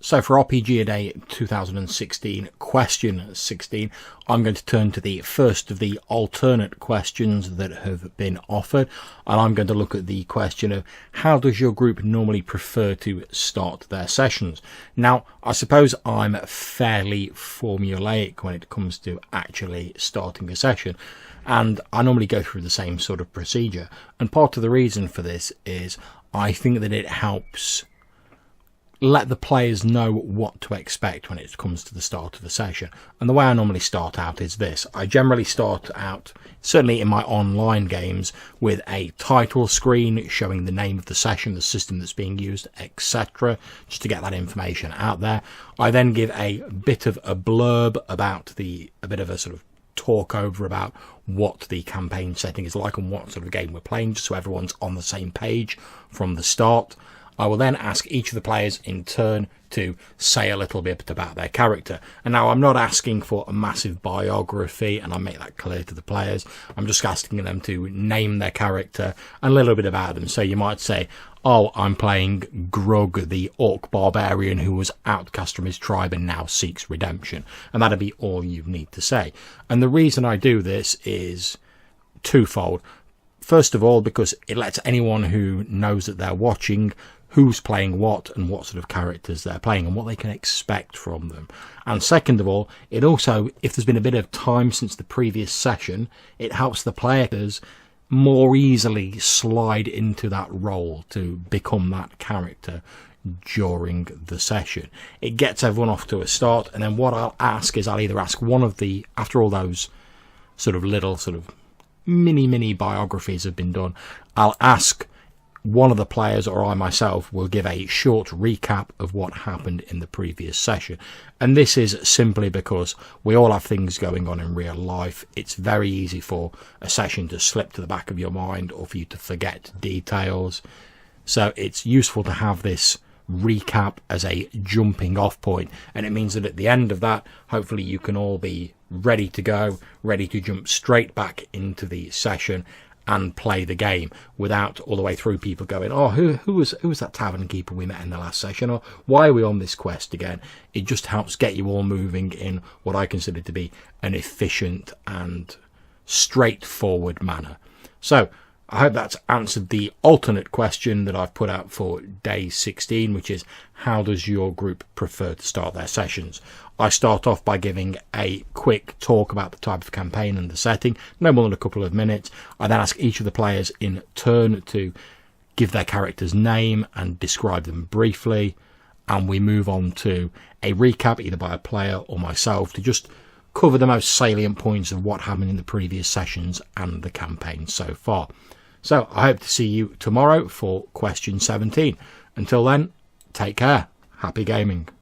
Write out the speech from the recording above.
So for RPGaDAY 2016, question 16, I'm going to turn to the first of the alternate questions that have been offered, and I'm going to look at the question of how does your group normally prefer to start their sessions. Now, I suppose I'm fairly formulaic when it comes to actually starting a session, and I normally go through the same sort of procedure, and part of the reason for this is I think that it helps let the players know what to expect when it comes to the start of the session. And the way I normally start out is this. I generally start out, certainly in my online games, with a title screen showing the name of the session, the system that's being used, etc., just to get that information out there. I then give a bit of a blurb about a bit of a sort of talk over about what the campaign setting is like and what sort of game we're playing, just so everyone's on the same page from the start. I will then ask each of the players in turn to say a little bit about their character. And now I'm not asking for a massive biography, and I make that clear to the players. I'm just asking them to name their character and a little bit about them. So you might say, oh, I'm playing Grug, the orc barbarian who was outcast from his tribe and now seeks redemption. And that'll be all you need to say. And the reason I do this is twofold. First of all, because it lets anyone who knows that they're watching who's playing what and what sort of characters they're playing and what they can expect from them. And second of all, it also, if there's been a bit of time since the previous session, it helps the players more easily slide into that role to become that character during the session. It gets everyone off to a start, and then what I'll ask is I'll either ask one of the, after all those sort of little sort of mini biographies have been done, I'll ask one of the players, or I myself will give a short recap of what happened in the previous session. And this is simply because we all have things going on in real life. It's very easy for a session to slip to the back of your mind or for you to forget details. So it's useful to have this recap as a jumping off point, and it means that at the end of that, hopefully you can all be ready to go, ready to jump straight back into the session and play the game without all the way through people going, oh, who was that tavern keeper we met in the last session, or why are we on this quest again? It just helps get you all moving in what I consider to be an efficient and straightforward manner. So I hope that's answered the alternate question that I've put out for day 16, which is how does your group prefer to start their sessions? I start off by giving a quick talk about the type of campaign and the setting, no more than a couple of minutes. I then ask each of the players in turn to give their character's name and describe them briefly, and we move on to a recap either by a player or myself to just cover the most salient points of what happened in the previous sessions and the campaign so far. So I hope to see you tomorrow for question 17. Until then, take care. Happy gaming.